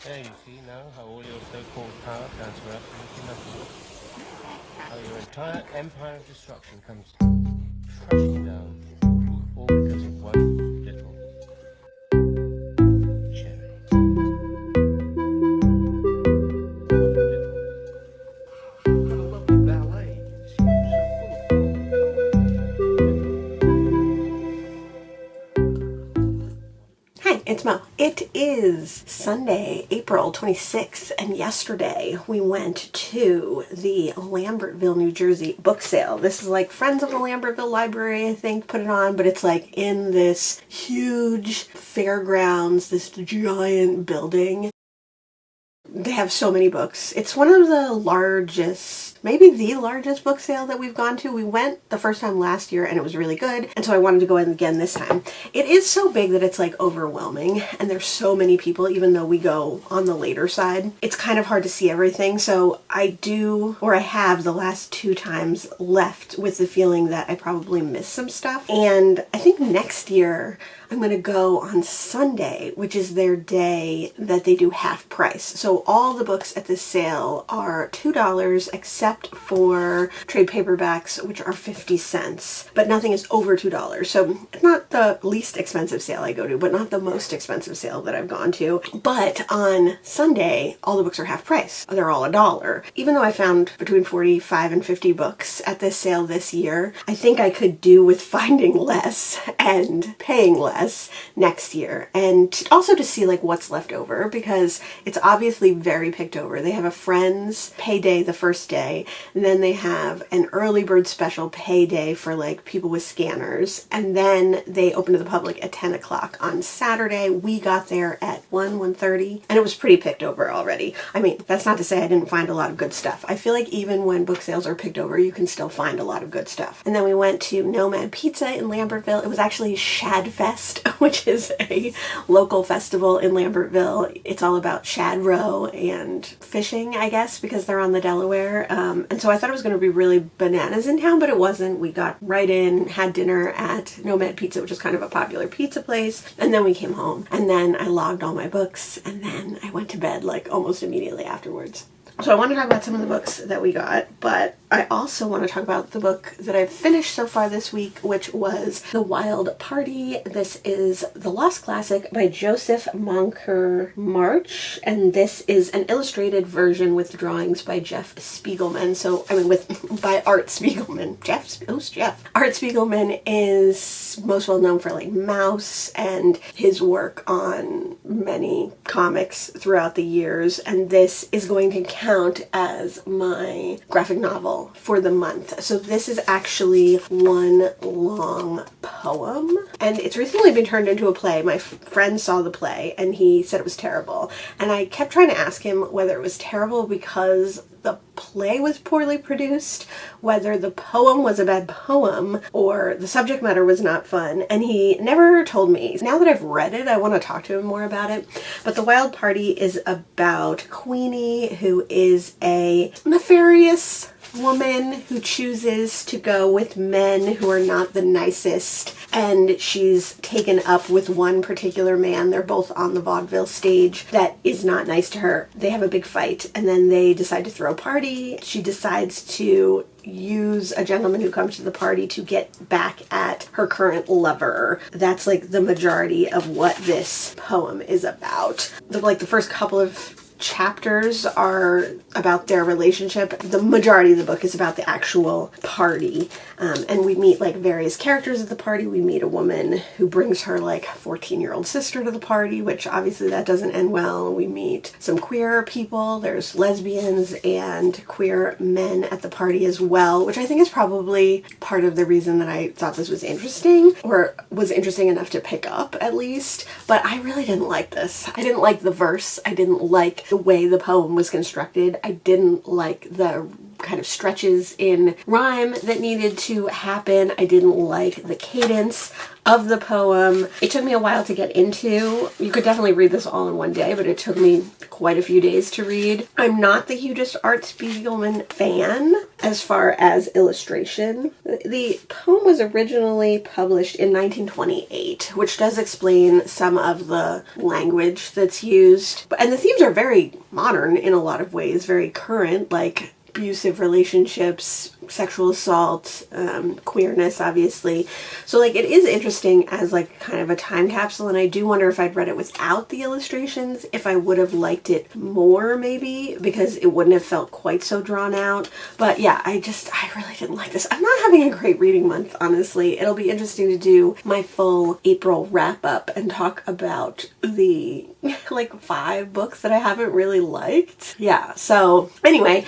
There you see now how all your so-called power comes to absolutely nothing. How your entire empire of destruction comes crashing down, all because of one little cherry. One little. What a lovely ballet. It seems so full of colour. Hi, it's Mo. It is Sunday, April 26th, and yesterday we went to the Lambertville, New Jersey book sale. This is like Friends of the Lambertville Library, I think, put it on, but it's like in this huge fairgrounds, this giant building. They have so many books. It's one of the largest, maybe the largest book sale that we've gone to. We went the first time last year and it was really good, and so I wanted to go in again this time. It is so big that it's like overwhelming, and there's so many people, even though we go on the later side. It's kind of hard to see everything, so I have the last two times left with the feeling that I probably missed some stuff. And I think next year I'm going to go on Sunday, which is their day that they do half price. So all the books at this sale are $2 except for trade paperbacks, which are 50 cents. But nothing is over $2. So it's not the least expensive sale I go to, but not the most expensive sale that I've gone to. But on Sunday, all the books are half price. They're all $1. Even though I found between 45 and 50 books at this sale this year, I think I could do with finding less and paying less next year, and also to see like what's left over, because it's obviously very picked over. They have a Friends payday the first day, and then they have an early bird special payday for like people with scanners, and then they open to the public at 10 o'clock on Saturday. We got there at 1:30, and it was pretty picked over already. I mean, that's not to say I didn't find a lot of good stuff. I feel like even when book sales are picked over, you can still find a lot of good stuff. And then we went to Nomad Pizza in Lambertville. It was actually Shadfest, which is a local festival in Lambertville. It's all about shad roe and fishing, I guess, because they're on the Delaware. And so I thought it was going to be really bananas in town, but it wasn't. We got right in, had dinner at Nomad Pizza, which is kind of a popular pizza place, and then we came home. And then I logged all my books, and then I went to bed like almost immediately afterwards. So I want to talk about some of the books that we got, but I also want to talk about the book that I've finished so far this week, which was The Wild Party. This is the Lost Classic by Joseph Moncure March, and this is an illustrated version with drawings by Jeff Spiegelman. So, I mean, by Art Spiegelman. Who's Jeff? Art Spiegelman is most well known for like Mouse and his work on many comics throughout the years, and this is going to count as my graphic novel for the month. So this is actually one long poem, and it's recently been turned into a play. My friend saw the play and he said it was terrible, and I kept trying to ask him whether it was terrible because the play was poorly produced, whether the poem was a bad poem, or the subject matter was not fun, and he never told me. Now that I've read it, I want to talk to him more about it. But The Wild Party is about Queenie, who is a nefarious woman who chooses to go with men who are not the nicest, and she's taken up with one particular man. They're both on the vaudeville stage that is not nice to her. They have a big fight, and then they decide to throw a party. She decides to use a gentleman who comes to the party to get back at her current lover. That's like the majority of what this poem is about. The first couple of chapters are about their relationship. The majority of the book is about the actual party. And we meet like various characters at the party. We meet a woman who brings her like 14-year-old sister to the party, which obviously that doesn't end well. We meet some queer people. There's lesbians and queer men at the party as well, which I think is probably part of the reason that I thought this was interesting, or was interesting enough to pick up at least. But I really didn't like this. I didn't like the verse. I didn't like the way the poem was constructed. I didn't like the kind of stretches in rhyme that needed to happen. I didn't like the cadence of the poem. It took me a while to get into. You could definitely read this all in one day, but it took me quite a few days to read. I'm not the hugest Art Spiegelman fan as far as illustration. The poem was originally published in 1928, which does explain some of the language that's used. And the themes are very modern in a lot of ways, very current, like abusive relationships, sexual assault, queerness, obviously. So like it is interesting as like kind of a time capsule, and I do wonder if I'd read it without the illustrations, if I would have liked it more maybe, because it wouldn't have felt quite so drawn out. But yeah, I really didn't like this. I'm not having a great reading month, honestly. It'll be interesting to do my full April wrap up and talk about the like 5 books that I haven't really liked. Yeah, so anyway,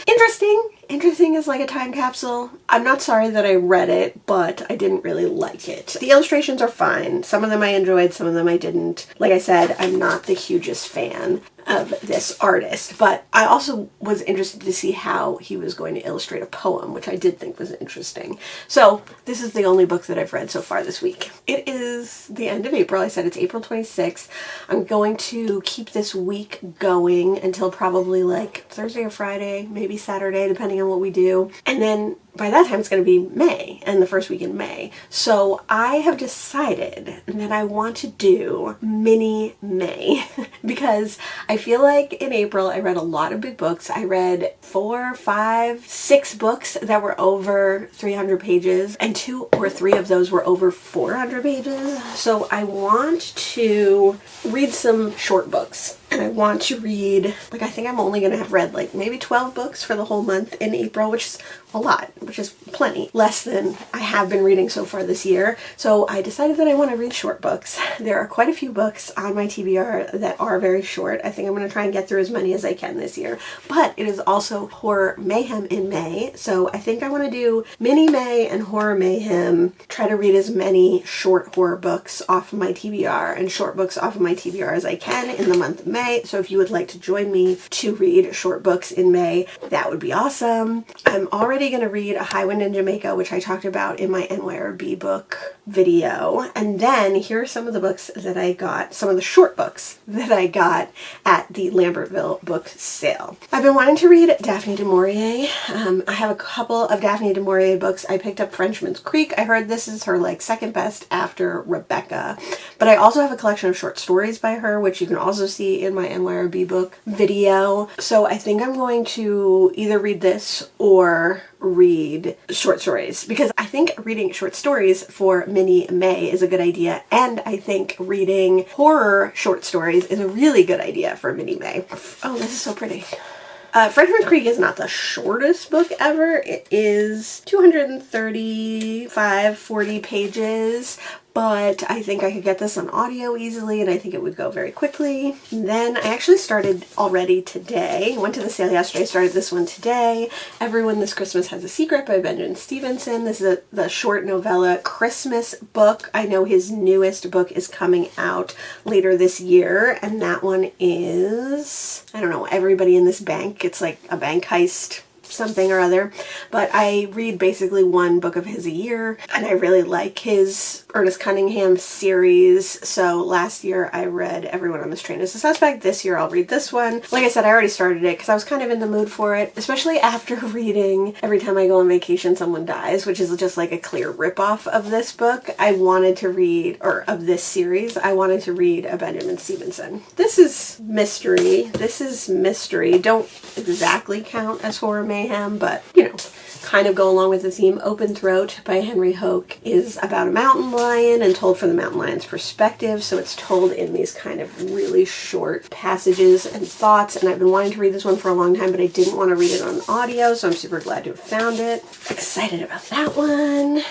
Interesting is like a time capsule. I'm not sorry that I read it, but I didn't really like it. The illustrations are fine. Some of them I enjoyed, some of them I didn't. Like I said, I'm not the hugest fan of this artist, but I also was interested to see how he was going to illustrate a poem, which I did think was interesting. So this is the only book that I've read so far this week. It is the end of April. I said it's April 26th. I'm going to keep this week going until probably like Thursday or Friday, maybe Saturday, depending on what we do. And then by that time it's going to be May and the first week in May. So I have decided that I want to do Mini May because I feel like in April I read a lot of big books. I read 4, 5, 6 books that were over 300 pages and 2 or 3 of those were over 400 pages. So I want to read some short books. And I want to read, like I think I'm only going to have read like maybe 12 books for the whole month in April, which is a lot, which is plenty. Less than I have been reading so far this year. So I decided that I want to read short books. There are quite a few books on my TBR that are very short. I think I'm going to try and get through as many as I can this year. But it is also Horror Mayhem in May. So I think I want to do Mini May and Horror Mayhem. Try to read as many short horror books off of my TBR and short books off of my TBR as I can in the month of May. So if you would like to join me to read short books in May, that would be awesome. I'm already going to read A High Wind in Jamaica, which I talked about in my NYRB book video. And then here are some of the books that I got, some of the short books that I got at the Lambertville Book Sale. I've been wanting to read Daphne du Maurier. I have a couple of Daphne du Maurier books. I picked up Frenchman's Creek. I heard this is her like second best after Rebecca. But I also have a collection of short stories by her, which you can also see in my NYRB book video. So I think I'm going to either read this or read short stories, because I think reading short stories for Mini May is a good idea, and I think reading horror short stories is a really good idea for Mini May. Oh, this is so pretty. Frenchman's Creek is not the shortest book ever. It is 235, 40 pages, but I think I could get this on audio easily, and I think it would go very quickly. Then I actually started already today. Went to the sale yesterday, started this one today. Everyone This Christmas Has a Secret by Benjamin Stevenson. This is the short novella Christmas book. I know his newest book is coming out later this year, and that one is, I don't know, Everybody in This Bank. It's like a bank heist something or other, but I read basically one book of his a year, and I really like his Ernest Cunningham series. So last year I read Everyone on This Train is a Suspect. This year I'll read this one. Like I said, I already started it because I was kind of in the mood for it, especially after reading Every Time I Go on Vacation Someone Dies, which is just like a clear ripoff of this book. I wanted to read, or of this series, I wanted to read a Benjamin Stevenson. This is mystery. This is mystery. Don't exactly count as horror mayhem, but you know, kind of go along with the theme. Open Throat by Henry Hoke is about a mountain lion and told from the mountain lion's perspective, so it's told in these kind of really short passages and thoughts, and I've been wanting to read this one for a long time, but I didn't want to read it on audio, so I'm super glad to have found it. Excited about that one.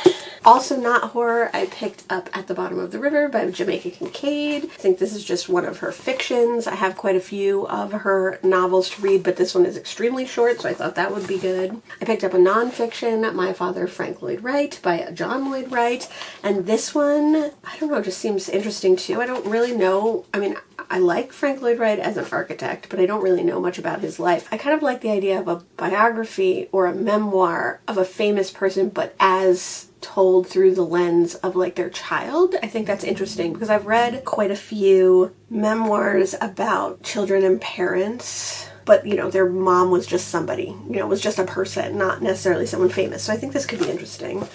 Also not horror, I picked up At the Bottom of the River by Jamaica Kincaid. I think this is just one of her fictions. I have quite a few of her novels to read, but this one is extremely short, so I thought that would be good. I picked up a nonfiction, My Father Frank Lloyd Wright by John Lloyd Wright, and this one, I don't know, just seems interesting too. I don't really know. I mean, I like Frank Lloyd Wright as an architect, but I don't really know much about his life. I kind of like the idea of a biography or a memoir of a famous person, but as told through the lens of like their child. I think that's interesting because I've read quite a few memoirs about children and parents, but you know, their mom was just somebody, you know, was just a person, not necessarily someone famous. So I think this could be interesting.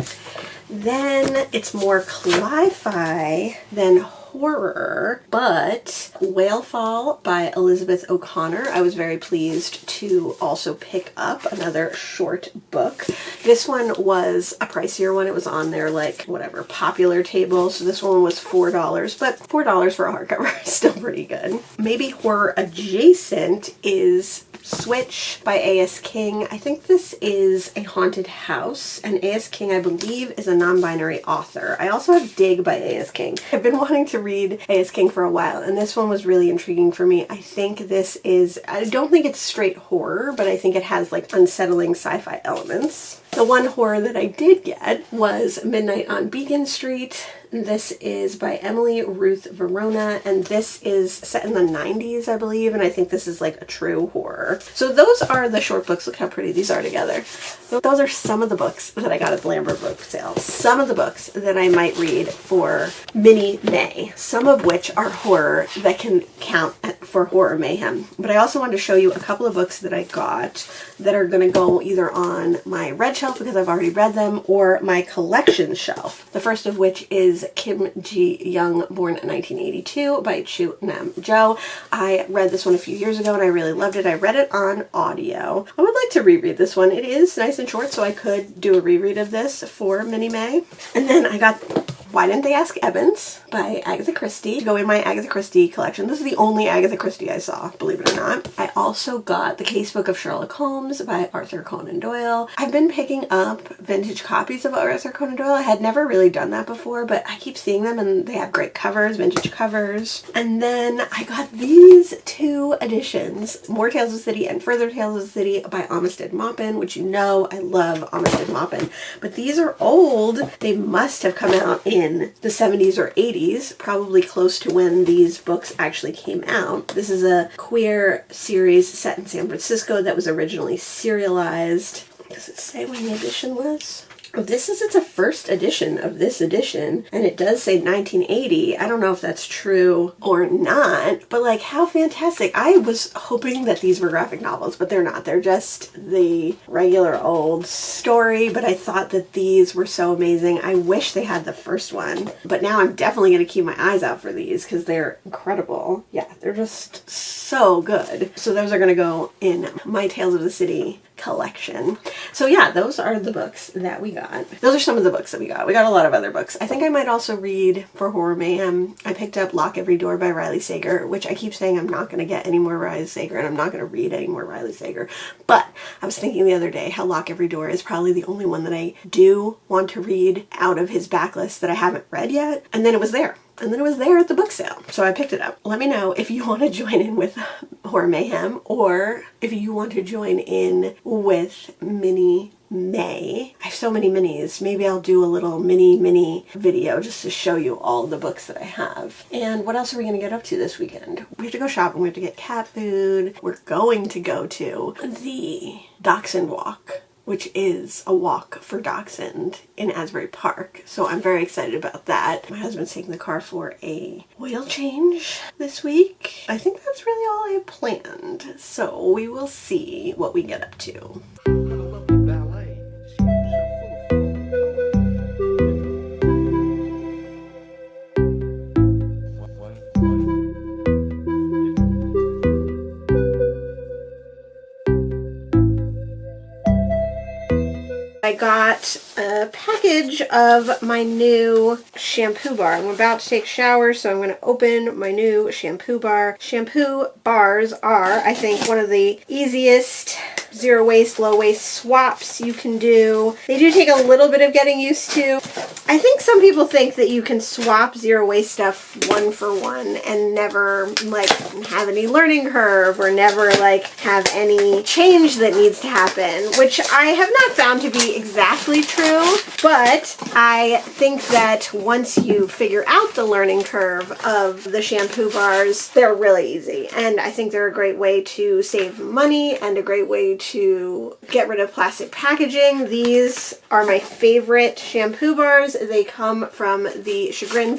Then it's more cli-fi than horror, but Whalefall by Elizabeth O'Connor. I was very pleased to also pick up another short book. This one was a pricier one. It was on their like whatever popular table. So this one was $4, but $4 for a hardcover is still pretty good. Maybe horror adjacent is Switch by A.S. King. I think this is a haunted house, and A.S. King, I believe, is a non-binary author. I also have Dig by A.S. King. I've been wanting to read A.S. King for a while, and this one was really intriguing for me. I think this is, I don't think it's straight horror, but I think it has like unsettling sci-fi elements. The one horror that I did get was Midnight on Beacon Street. This is by Emily Ruth Verona, and this is set in the 90s, I believe, and I think this is like a true horror. So those are the short books. Look how pretty these are together. Those are some of the books that I got at the Lambertville Book Sale. Some of the books that I might read for Mini May, some of which are horror that can count for horror mayhem. But I also wanted to show you a couple of books that I got that are going to go either on my red shelf because I've already read them, or my collection shelf. The first of which is Kim Ji Young, born in 1982 by Chu Nam Jo. I read this one a few years ago and I really loved it. I read it on audio. I would like to reread this one. It is nice and short, so I could do a reread of this for Mini May. And then I got Why Didn't They Ask Evans by Agatha Christie to go in my Agatha Christie collection. This is the only Agatha Christie I saw, believe it or not. I also got The Casebook of Sherlock Holmes by Arthur Conan Doyle. I've been picking up vintage copies of Arthur Conan Doyle. I had never really done that before, but I keep seeing them and they have great covers, vintage covers. And then I got these two editions, More Tales of the City and Further Tales of the City by Amistad Maupin, which you know I love Amistad Maupin. But these are old. They must have come out in the 70s or 80s, probably close to when these books actually came out. This is a queer series set in San Francisco that was originally serialized. Does it say when the edition was? Oh, this is, it's a first edition of this edition, and it does say 1980. I don't know if that's true or not, but like, how fantastic. I was hoping that these were graphic novels, but they're not. They're just the regular old story, but I thought that these were so amazing. I wish they had the first one, but now I'm definitely going to keep my eyes out for these because they're incredible. Yeah, they're just so good. So those are going to go in my Tales of the City collection. So yeah, those are the books that we got. Those are some of the books that we got. We got a lot of other books. I think I might also read for Horror Mayhem. I picked up Lock Every Door by Riley Sager, which I keep saying I'm not going to get any more Riley Sager and I'm not going to read any more Riley Sager. But I was thinking the other day how Lock Every Door is probably the only one that I do want to read out of his backlist that I haven't read yet. And then it was there. And then it was there at the book sale. So I picked it up. Let me know if you want to join in with Horror Mayhem or if you want to join in with Mini May. I have so many minis. Maybe I'll do a little mini video just to show you all the books that I have. And what else are we going to get up to this weekend? We have to go shopping. We have to get cat food. We're going to go to the Dachshund Walk, which is a walk for Dachshund in Asbury Park. So I'm very excited about that. My husband's taking the car for a oil change this week. I think that's really all I have planned. So we will see what we get up to. I got a package of my new shampoo bar. I'm about to take a shower, so I'm going to open my new shampoo bar. Shampoo bars are, I think, one of the easiest zero waste, low waste swaps you can do. They do take a little bit of getting used to. I think some people think that you can swap zero waste stuff one for one and never like have any learning curve or never like have any change that needs to happen, which I have not found to be exactly true, but I think that once you figure out the learning curve of the shampoo bars, they're really easy. And I think they're a great way to save money and a great way to get rid of plastic packaging. These are my favorite shampoo bars. They come from the Chagrin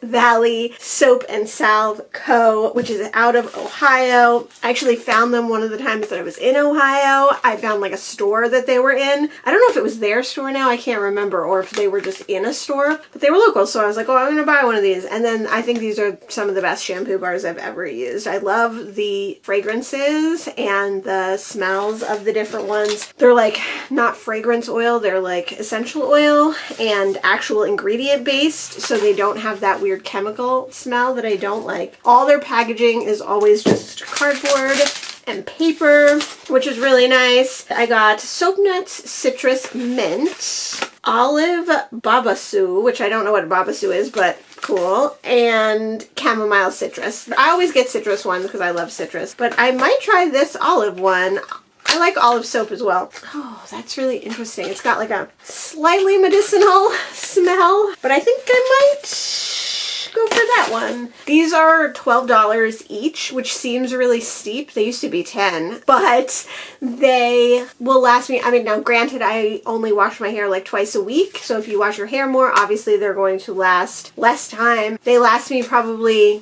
Valley Soap and Salve Co., which is out of Ohio. I actually found them one of the times that I was in Ohio. I found like a store that they were in. I don't know if it was their store now, I can't remember, or if they were just in a store, but they were local, so I was like, oh, I'm gonna buy one of these. And then I think these are some of the best shampoo bars I've ever used. I love the fragrances and the smells of the different ones. They're like not fragrance oil, they're like essential oil and actual ingredient based, so they don't have that weird chemical smell that I don't like. All their packaging is always just cardboard and paper, which is really nice. I got soap nuts, citrus, mint, olive babasu, which I don't know what babasu is, but cool, and chamomile citrus. I always get citrus ones because I love citrus, but I might try this olive one. I like olive soap as well. Oh, that's really interesting. It's got like a slightly medicinal smell, but I think I might go for that one. These are $12 each, which seems really steep. They used to be 10, but they will last me. I mean, now granted, I only wash my hair like twice a week, so if you wash your hair more, obviously they're going to last less time. They last me probably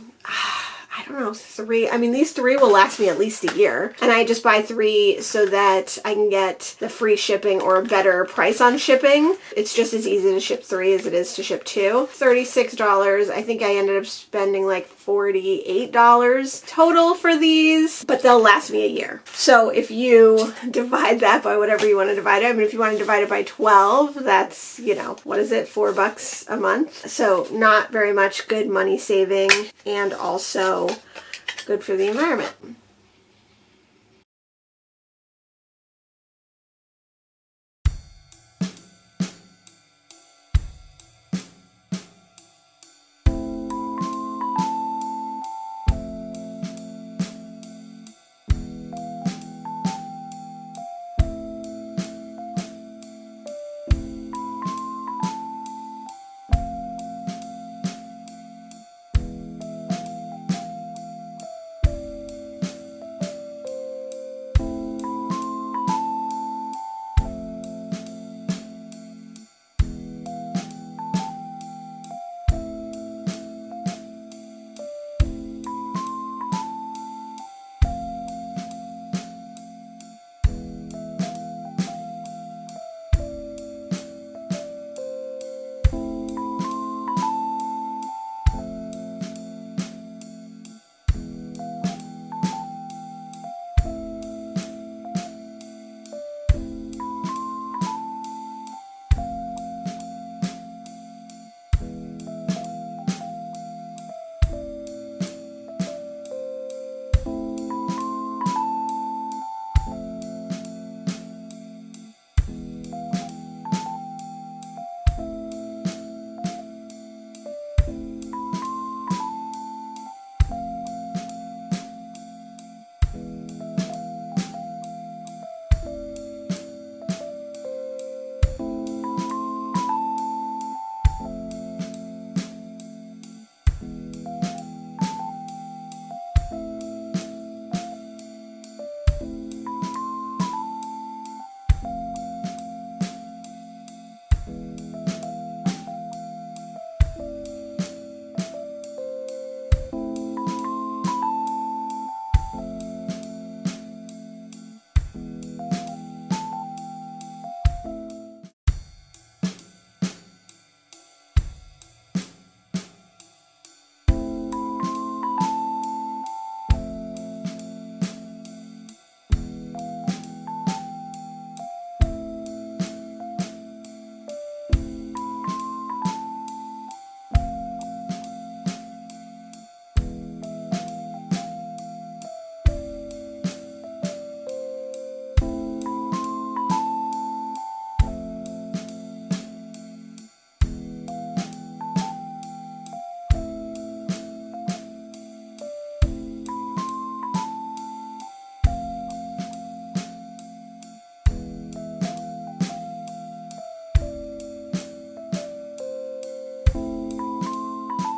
I don't know, 3. I mean, these 3 will last me at least a year. And I just buy 3 so that I can get the free shipping or a better price on shipping. It's just as easy to ship 3 as it is to ship 2. $36. I think I ended up spending like $48 total for these, but they'll last me a year. So if you divide that by whatever you want to divide it, I mean, if you want to divide it by 12, that's, you know, what is it, $4 a month? So not very much, good money saving, and also good for the environment.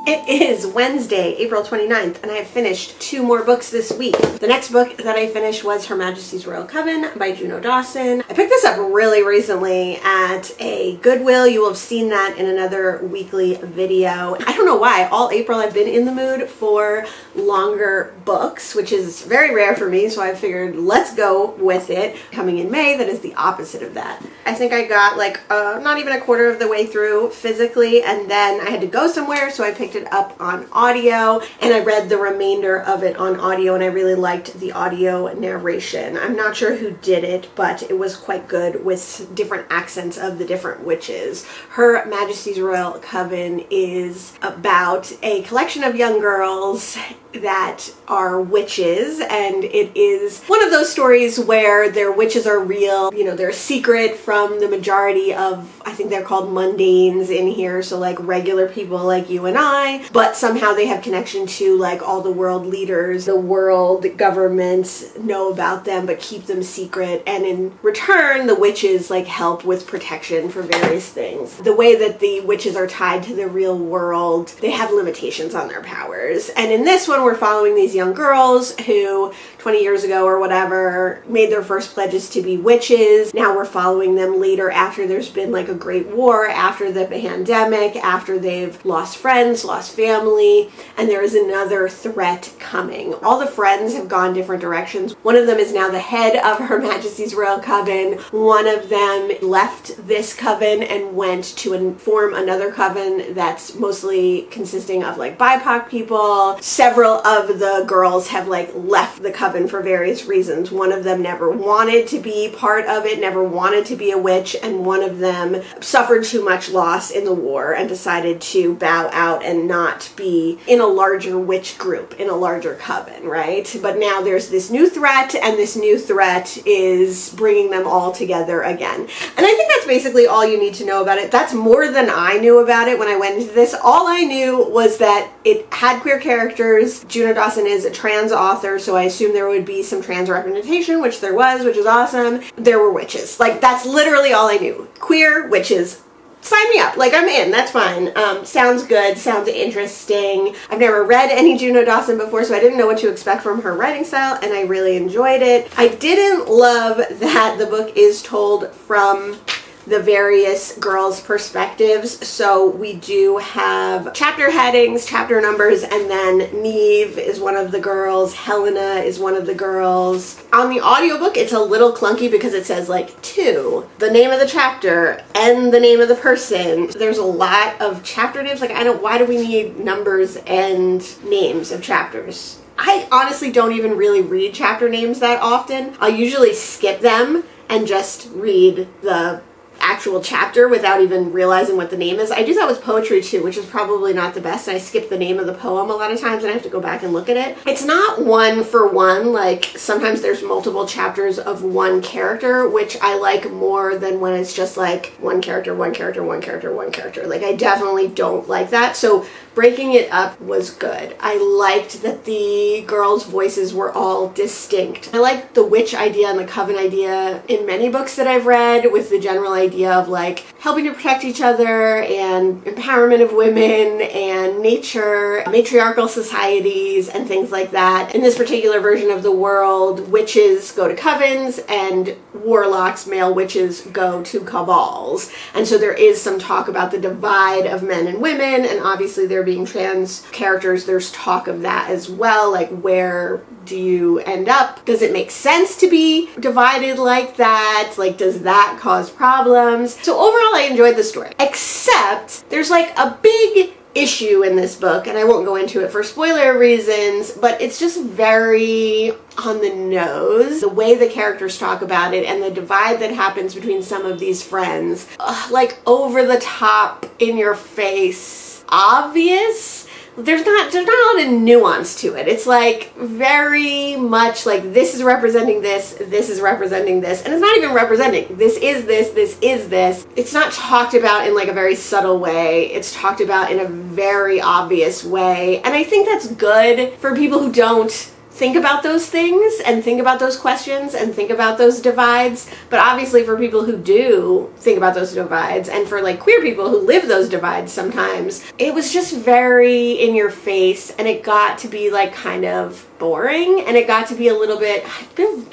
It is Wednesday, April 29th, and I have finished 2 more books this week. The next book that I finished was Her Majesty's Royal Coven by Juno Dawson. I picked this up really recently at a Goodwill. You will have seen that in another weekly video. I don't know why. All April I've been in the mood for longer books, which is very rare for me, so I figured let's go with it. Coming in May, that is the opposite of that. I think I got like not even a quarter of the way through physically, and then I had to go somewhere, so I picked it up on audio, and I read the remainder of it on audio, and I really liked the audio narration. I'm not sure who did it, but it was quite good with different accents of the different witches. Her Majesty's Royal Coven is about a collection of young girls that are witches, and it is one of those stories where their witches are real. You know, they're a secret from the majority of, I think they're called mundanes in here, so like regular people like you and I, but somehow they have connection to like all the world leaders. The world governments know about them but keep them secret, and in return the witches like help with protection for various things. The way that the witches are tied to the real world, they have limitations on their powers, and in this one we're following these young girls who 20 years ago or whatever made their first pledges to be witches. Now we're following them later after there's been like a great war, after the pandemic, after they've lost friends, lost family, and there is another threat coming. All the friends have gone different directions. One of them is now the head of Her Majesty's Royal Coven. One of them left this coven and went to form another coven that's mostly consisting of like BIPOC people. Several of the girls have like left the coven for various reasons. One of them never wanted to be part of it, never wanted to be a witch, and one of them suffered too much loss in the war and decided to bow out and not be in a larger witch group, in a larger coven, right? But now there's this new threat, and this new threat is bringing them all together again. And I think that's basically all you need to know about it. That's more than I knew about it when I went into this. All I knew was that it had queer characters. Juno Dawson is a trans author, so I assumed there would be some trans representation, which there was, which is awesome. There were witches. Like, that's literally all I knew. Queer witches. Sign me up. Like, I'm in. That's fine. Sounds good. Sounds interesting. I've never read any Juno Dawson before, so I didn't know what to expect from her writing style, and I really enjoyed it. I didn't love that the book is told from the various girls' perspectives. So we do have chapter headings, chapter numbers, and then Neve is one of the girls, Helena is one of the girls. On the audiobook, it's a little clunky because it says like to, the name of the chapter, and the name of the person. There's a lot of chapter names. Like, why do we need numbers and names of chapters? I honestly don't even really read chapter names that often. I'll usually skip them and just read the actual chapter without even realizing what the name is. I do that with poetry too, which is probably not the best. I skip the name of the poem a lot of times and I have to go back and look at it. It's not one for one. Like, sometimes there's multiple chapters of one character, which I like more than when it's just like one character, one character, one character, one character. Like, I definitely don't like that. So breaking it up was good. I liked that the girls' voices were all distinct. I liked the witch idea and the coven idea in many books that I've read, with the general idea of like helping to protect each other and empowerment of women and nature, matriarchal societies and things like that. In this particular version of the world, witches go to covens and warlocks, male witches, go to cabals. And so there is some talk about the divide of men and women, and obviously there being trans characters, there's talk of that as well. Like, where do you end up? Does it make sense to be divided like that? Like, does that cause problems? So overall, I enjoyed the story, except there's like a big issue in this book, and I won't go into it for spoiler reasons, but it's just very on the nose, the way the characters talk about it and the divide that happens between some of these friends. Like, over the top, in your face, obvious. There's not a lot of nuance to it. It's like very much like, this is representing this is representing this, and it's not even representing. This is this is this. It's not talked about in like a very subtle way. It's talked about in a very obvious way, and I think that's good for people who don't think about those things and think about those questions and think about those divides. But obviously for people who do think about those divides, and for like queer people who live those divides sometimes, it was just very in your face, and it got to be like kind of boring, and it got to be a little bit, I've been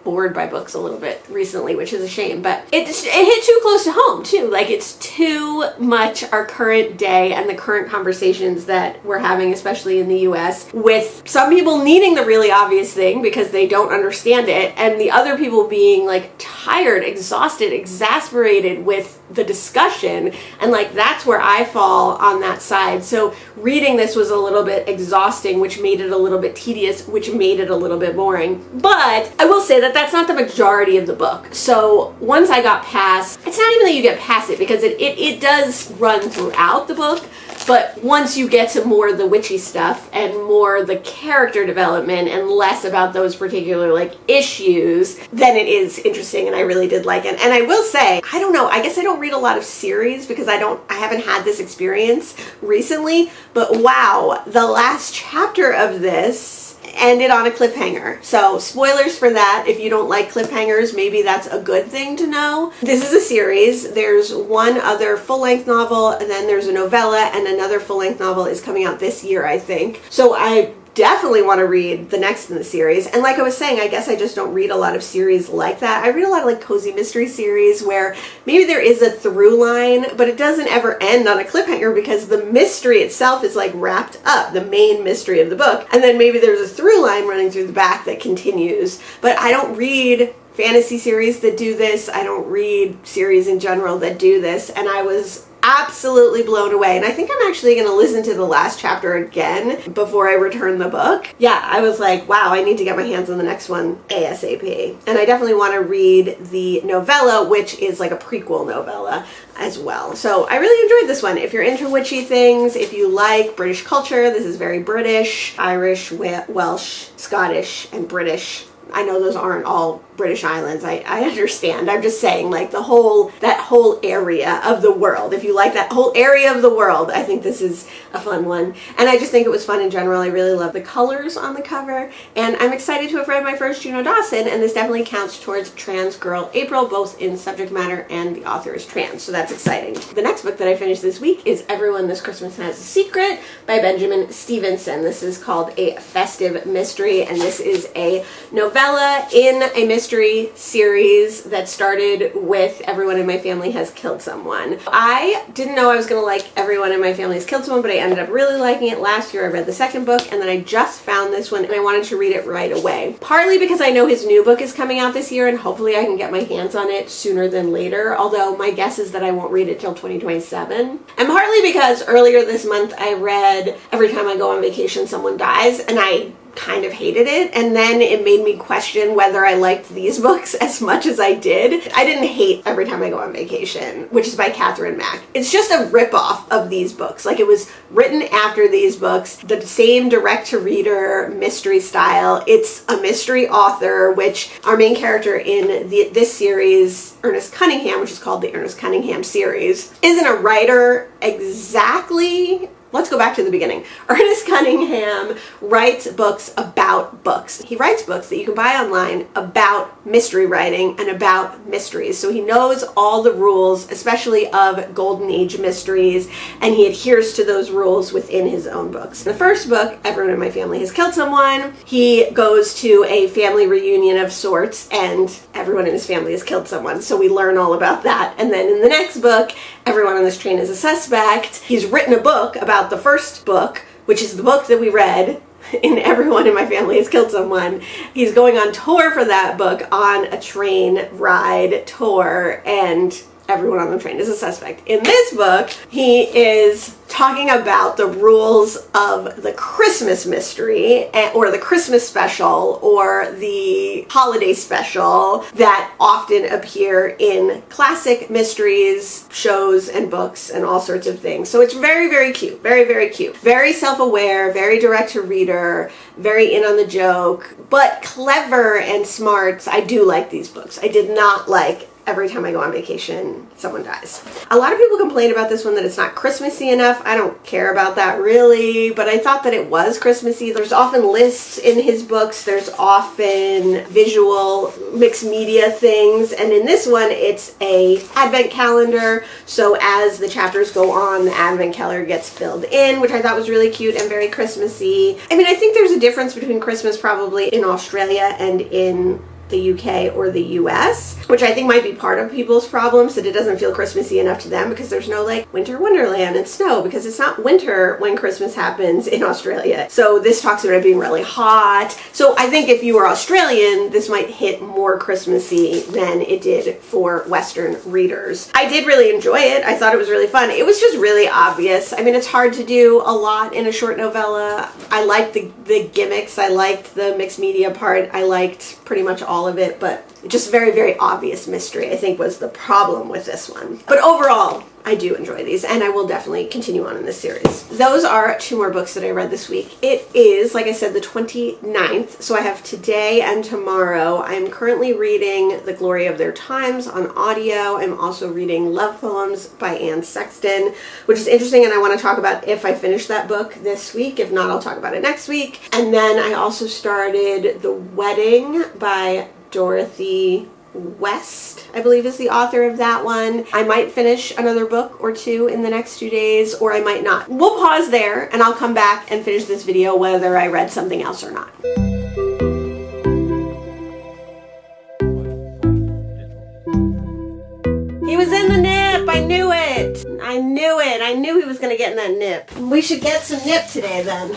bored by books a little bit recently, which is a shame, but it hit too close to home too. Like, it's too much our current day and the current conversations that we're having, especially in the US, with some people needing the really obvious thing because they don't understand it, and the other people being like tired, exhausted, exasperated with the discussion, and like that's where I fall on that side. So reading this was a little bit exhausting, which made it a little bit tedious, which made it a little bit boring. But I will say that that's not the majority of the book. So once I got past, it's not even that you get past it, because it does run throughout the book, but once you get to more of the witchy stuff and more the character development and less about those particular like issues, then it is interesting, and I really did like it. And I will say, I don't know, I guess I don't read a lot of series because I haven't had this experience recently, but wow, the last chapter of this ended on a cliffhanger. So spoilers for that. If you don't like cliffhangers, maybe that's a good thing to know. This is a series. There's one other full-length novel, and then there's a novella, and another full-length novel is coming out this year, I think. So I definitely want to read the next in the series. And like I was saying, I guess I just don't read a lot of series like that. I read a lot of like cozy mystery series where maybe there is a through line, but it doesn't ever end on a cliffhanger because the mystery itself is like wrapped up, the main mystery of the book. And then maybe there's a through line running through the back that continues. But I don't read fantasy series that do this. I don't read series in general that do this. And I was absolutely blown away. And I think I'm actually going to listen to the last chapter again before I return the book. Yeah, I was like, wow, I need to get my hands on the next one ASAP. And I definitely want to read the novella, which is like a prequel novella as well. So I really enjoyed this one. If you're into witchy things, if you like British culture, this is very British, Irish, Welsh, Scottish, and British. I know those aren't all British islands. I understand. I'm just saying, like, that whole area of the world. If you like that whole area of the world, I think this is a fun one. And I just think it was fun in general. I really love the colors on the cover. And I'm excited to have read my first Juno Dawson, and this definitely counts towards Trans Girl April, both in subject matter and the author is trans. So that's exciting. The next book that I finished this week is Everyone This Christmas Has a Secret by Benjamin Stevenson. This is called a festive mystery, and this is a novella in a mystery series that started with Everyone in My Family Has Killed Someone. I didn't know I was going to like Everyone in My Family Has Killed Someone, but I ended up really liking it. Last year I read the second book, and then I just found this one and I wanted to read it right away. Partly because I know his new book is coming out this year and hopefully I can get my hands on it sooner than later, although my guess is that I won't read it till 2027. And partly because earlier this month I read Every Time I Go on Vacation Someone Dies, and I kind of hated it, and then it made me question whether I liked these books as much as I did. I didn't hate Every Time I Go on Vacation, which is by Catherine Mack. It's just a ripoff of these books. Like, it was written after these books, the same direct-to-reader mystery style. It's a mystery author, which our main character in this series, Ernest Cunningham, which is called the Ernest Cunningham series, isn't a writer exactly. Let's go back to the beginning. Ernest Cunningham writes books about books. He writes books that you can buy online about mystery writing and about mysteries. So he knows all the rules, especially of Golden Age mysteries, and he adheres to those rules within his own books. In the first book, Everyone in My Family Has Killed Someone, he goes to a family reunion of sorts, and everyone in his family has killed someone. So we learn all about that. And then in the next book, Everyone on this train is a suspect. He's written a book about the first book, which is the book that we read in Everyone in My Family Has Killed Someone. He's going on tour for that book on a train ride tour, and everyone on the train is a suspect. In this book, he is talking about the rules of the Christmas mystery, or the Christmas special, or the holiday special that often appear in classic mysteries, shows, and books, and all sorts of things. So it's very, very cute. Very, very cute. Very self-aware, very direct-to-reader, very in on the joke, but clever and smart. I do like these books. I did not like every time I go on vacation, someone dies. A lot of people complain about this one that it's not Christmassy enough. I don't care about that really, but I thought that it was Christmassy. There's often lists in his books. There's often visual mixed media things. And in this one, it's a advent calendar. So as the chapters go on, the advent calendar gets filled in, which I thought was really cute and very Christmassy. I mean, I think there's a difference between Christmas probably in Australia and in the UK or the US, which I think might be part of people's problems, that it doesn't feel Christmassy enough to them because there's no like winter wonderland and snow, because it's not winter when Christmas happens in Australia. So this talks about it being really hot. So I think if you were Australian, this might hit more Christmassy than it did for Western readers. I did really enjoy it. I thought it was really fun. It was just really obvious. I mean, it's hard to do a lot in a short novella. I liked the gimmicks. I liked the mixed media part. I liked pretty much all of it, but just very, very obvious mystery, I think, was the problem with this one. But overall, I do enjoy these, and I will definitely continue on in this series. Those are 2 more books that I read this week. It is, like I said, the 29th, so I have today and tomorrow. I'm currently reading The Glory of Their Times on audio. I'm also reading Love Poems by Anne Sexton, which is interesting, and I want to talk about if I finish that book this week. If not, I'll talk about it next week. And then I also started The Wedding by Dorothy West, I believe is the author of that one. I might finish another book or 2 in the next 2 days, or I might not. We'll pause there and I'll come back and finish this video whether I read something else or not. He was in the nip! I knew it! I knew it! I knew he was gonna get in that nip. We should get some nip today then.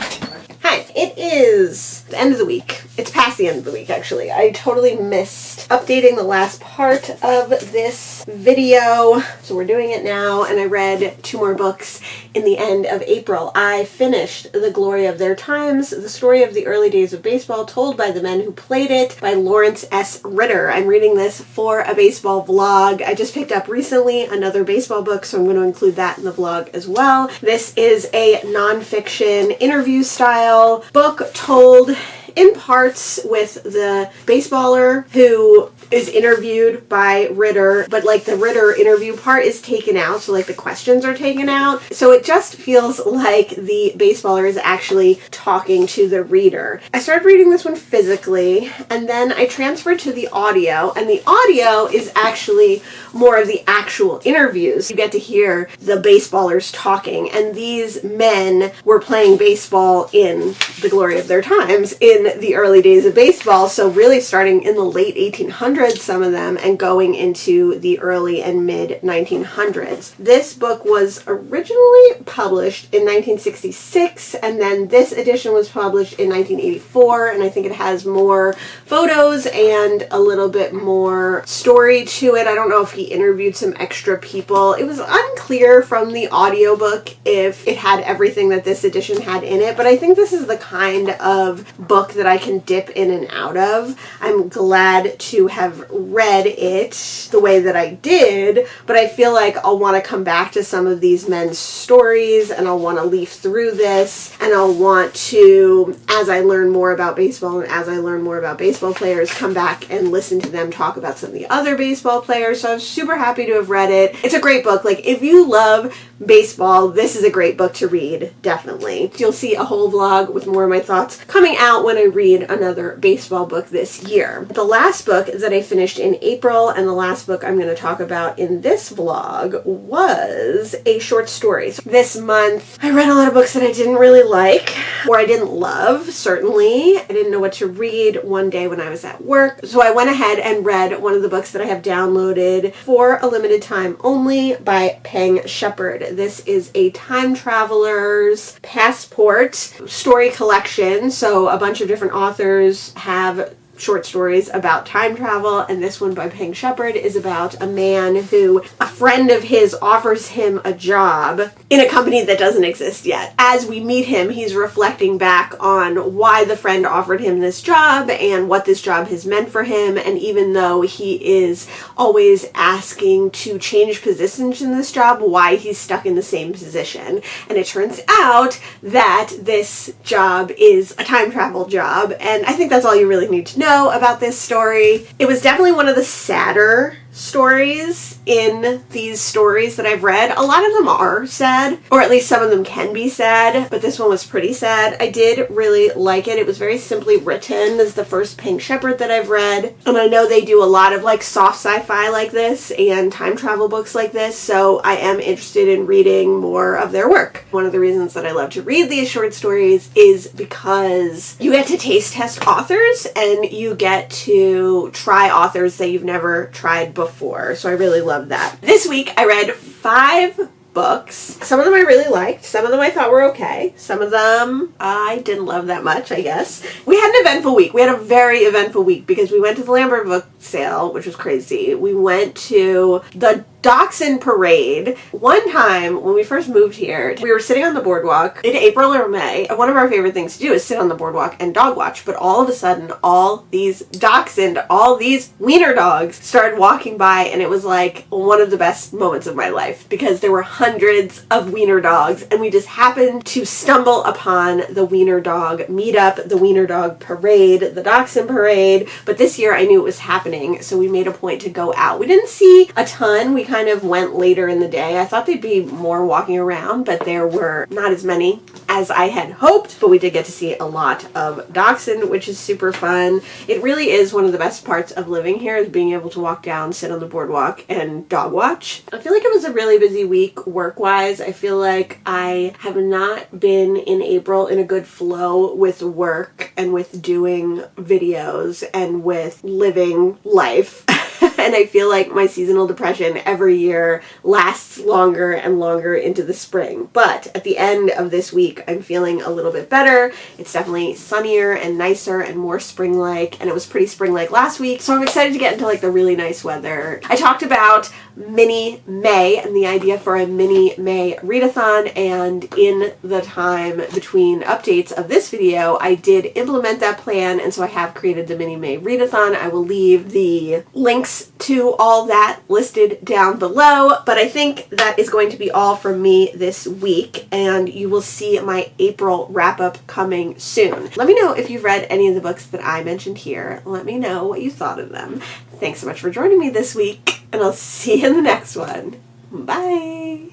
Hi, it is the end of the week. It's past the end of the week, actually. I totally missed updating the last part of this video, so we're doing it now, and I read 2 more books in the end of April. I finished The Glory of Their Times, the story of the early days of baseball told by the men who played it, by Lawrence S. Ritter. I'm reading this for a baseball vlog. I just picked up recently another baseball book, so I'm going to include that in the vlog as well. This is a nonfiction interview style book told in parts with the baseballer who is interviewed by Ritter, but like the Ritter interview part is taken out, so like the questions are taken out. So it just feels like the baseballer is actually talking to the reader. I started reading this one physically, and then I transferred to the audio, and the audio is actually more of the actual interviews. You get to hear the baseballers talking, and these men were playing baseball in the glory of their times in the early days of baseball, so really starting in the late 1800s, some of them, and going into the early and mid 1900s. This book was originally published in 1966, and then this edition was published in 1984, and I think it has more photos and a little bit more story to it. I don't know if he interviewed some extra people. It was unclear from the audiobook if it had everything that this edition had in it, but I think this is the kind of book that I can dip in and out of. I'm glad to have read it the way that I did, but I feel like I'll want to come back to some of these men's stories, and I'll want to leaf through this, and I'll want to, as I learn more about baseball and as I learn more about baseball players, come back and listen to them talk about some of the other baseball players. So I'm super happy to have read it. It's a great book. Like, if you love baseball, this is a great book to read, definitely. You'll see a whole vlog with more of my thoughts coming out when I read another baseball book this year. The last book that I finished in April, and the last book I'm going to talk about in this vlog, was a short story. So this month, I read a lot of books that I didn't really like, or I didn't love, certainly. I didn't know what to read one day when I was at work, so I went ahead and read one of the books that I have downloaded for a limited time only by Peng Shepard. This is a time traveler's passport story collection, so a bunch of different authors have short stories about time travel, and this one by Peng Shepard is about a man who a friend of his offers him a job in a company that doesn't exist yet. As we meet him, he's reflecting back on why the friend offered him this job and what this job has meant for him, and even though he is always asking to change positions in this job, why he's stuck in the same position. And it turns out that this job is a time travel job, and I think that's all you really need to know about this story. It was definitely one of the sadder stories in these stories that I've read. A lot of them are sad, or at least some of them can be sad, but this one was pretty sad. I did really like it. It was very simply written. This is the first Peng Shepard that I've read, and I know they do a lot of like soft sci-fi like this and time travel books like this, so I am interested in reading more of their work. One of the reasons that I love to read these short stories is because you get to taste test authors and you get to try authors that you've never tried before, so I really love that. This week I read 5 books. Some of them I really liked. Some of them I thought were okay. Some of them I didn't love that much, I guess. We had an eventful week. We had a very eventful week because we went to the Lambertville Book Sale, which was crazy. We went to the Dachshund parade. One time when we first moved here, we were sitting on the boardwalk in April or May. One of our favorite things to do is sit on the boardwalk and dog watch, but all of a sudden all these dachshund, all these wiener dogs started walking by, and it was like one of the best moments of my life because there were hundreds of wiener dogs, and we just happened to stumble upon the wiener dog meetup, the wiener dog parade, the dachshund parade. But this year I knew it was happening, so we made a point to go out. We didn't see a ton. We kind of went later in the day. I thought there'd be more walking around, but there were not as many as I had hoped, but we did get to see a lot of dachshund, which is super fun. It really is one of the best parts of living here, is being able to walk down, sit on the boardwalk, and dog watch. I feel like it was a really busy week work-wise. I feel like I have not been in April in a good flow with work and with doing videos and with living life. And I feel like my seasonal depression every year lasts longer and longer into the spring. But at the end of this week, I'm feeling a little bit better. It's definitely sunnier and nicer and more spring-like, and it was pretty spring-like last week. So I'm excited to get into like the really nice weather. I talked about Mini May and the idea for a Mini May Readathon, and in the time between updates of this video, I did implement that plan, and so I have created the Mini May Readathon. I will leave the links to all that listed down below, but I think that is going to be all from me this week, and you will see my April wrap-up coming soon. Let me know if you've read any of the books that I mentioned here. Let me know what you thought of them. Thanks so much for joining me this week, and I'll see you in the next one. Bye!